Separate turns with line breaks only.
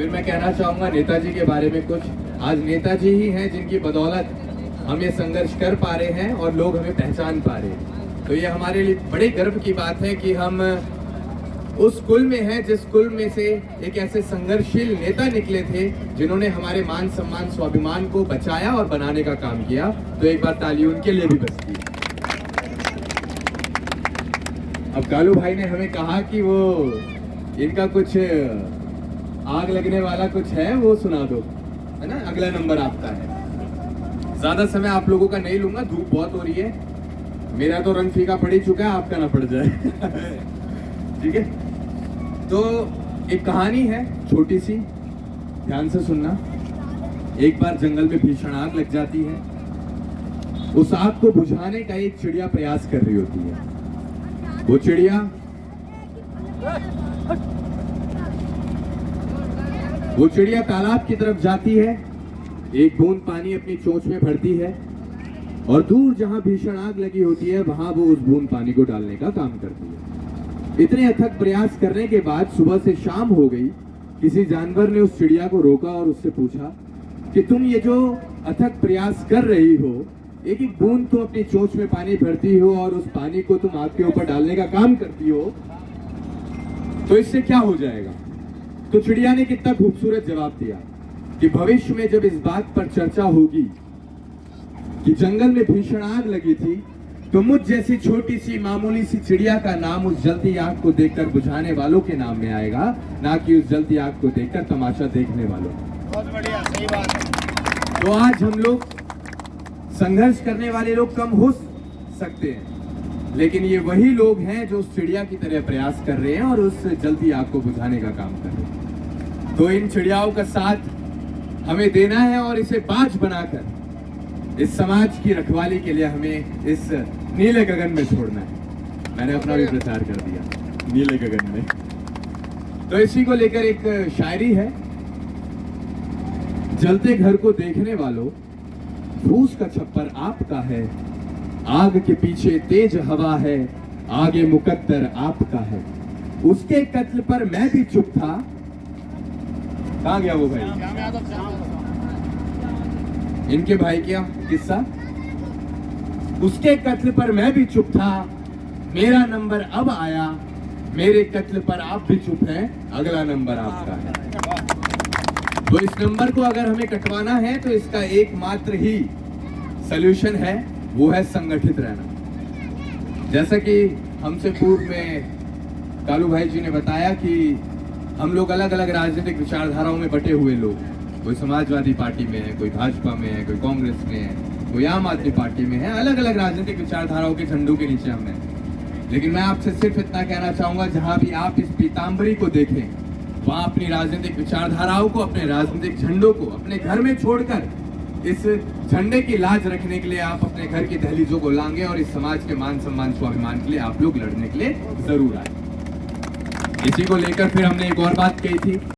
फिर मैं कहना चाहूँगा नेताजी के बारे में कुछ। आज नेताजी ही हैं जिनकी बदौलत हम ये संघर्ष कर पा रहे हैं और लोग हमें पहचान पा रहे हैं। तो ये हमारे लिए बड़े गर्व की बात है कि हम उस कुल में हैं जिस कुल में से एक ऐसे संघर्षशील नेता निकले थे जिन्होंने हमारे मान सम्मान स्वाभिमान को बचाया और बनाने का काम किया। तो एक बार ताली उनके लिए भी बजती है। अब कालू भाई ने हमें कहा कि वो इनका कुछ आग लगने वाला कुछ है, वो सुना दो, है ना। अगला नंबर आपका है। ज्यादा समय आप लोगों का नहीं लूंगा, धूप बहुत हो रही है। मेरा तो रंग फीका पड़ ही चुका है, आपका ना पड़ जाए। ठीक है। तो एक कहानी है छोटी सी, ध्यान से सुनना। एक बार जंगल में भीषण आग लग जाती है। उस आग को बुझाने का एक चिड़िया प्रयास कर रही होती है। वो चिड़िया तालाब की तरफ जाती है, एक बूंद पानी अपनी चोंच में भरती है और दूर जहां भीषण आग लगी होती है वहां वो उस बूंद पानी को डालने का काम करती है। इतने अथक प्रयास करने के बाद सुबह से शाम हो गई। किसी जानवर ने उस चिड़िया को रोका और उससे पूछा कि तुम ये जो अथक प्रयास कर रही हो, एक एक बूंद तुम अपनी चोंच में पानी भरती हो और उस पानी को तुम आग के ऊपर डालने का काम करती हो, तो इससे क्या हो जाएगा? तो चिड़िया ने कितना खूबसूरत जवाब दिया कि भविष्य में जब इस बात पर चर्चा होगी कि जंगल में भीषण आग लगी थी, तो मुझ जैसी छोटी सी मामूली सी चिड़िया का नाम उस जलती आग को देखकर बुझाने वालों के नाम में आएगा, ना कि उस जलती आग को देखकर तमाशा देखने वालों।
बहुत बढ़िया, सही बात है।
तो आज हम लोग संघर्ष करने वाले लोग कम हो सकते हैं, लेकिन ये वही लोग हैं जो उस चिड़िया की तरह प्रयास कर रहे हैं और उस जलती आग को बुझाने का काम कर रहे हैं। तो इन चिड़ियाओं का साथ हमें देना है और इसे बाज बनाकर इस समाज की रखवाली के लिए हमें इस नीले गगन में छोड़ना है। मैंने अपना भी प्रचार कर दिया नीले गगन में। तो इसी को लेकर एक शायरी है। जलते घर को देखने वालों, फूस का छप्पर आपका है, आग के पीछे तेज हवा है, आगे मुकद्दर आपका है। उसके कत्ल पर मैं भी चुप था। कहाँ गया वो भाई? इनके भाई क्या किस्सा? उसके कत्ल पर मैं भी चुप था, मेरा नंबर अब आया, मेरे कत्ल पर आप भी चुप हैं, अगला नंबर आपका है। तो इस नंबर को अगर हमें कटवाना है तो इसका एकमात्र ही सॉल्यूशन है, वो है संगठित रहना। जैसा कि हमसे पूर्व में कालू भाई जी ने बताया कि हम लोग अलग अलग राजनीतिक विचारधाराओं में बटे हुए लोग, कोई समाजवादी पार्टी में है, कोई भाजपा में है, कोई कांग्रेस में है, कोई आम आदमी पार्टी में है। अलग अलग राजनीतिक विचारधाराओं के झंडों के नीचे हम हैं। लेकिन मैं आपसे सिर्फ इतना कहना चाहूंगा, जहां भी आप इस पीताम्बरी को देखें, वहां अपनी राजनीतिक विचारधाराओं को, अपने राजनीतिक झंडों को अपने घर में छोड़कर इस झंडे की लाज रखने के लिए आप अपने घर की दहलीजों को लांगे और इस समाज के मान सम्मान स्वाभिमान के लिए आप लोग लड़ने के लिए जरूर आए। इसी को लेकर फिर हमने एक और बात कही थी।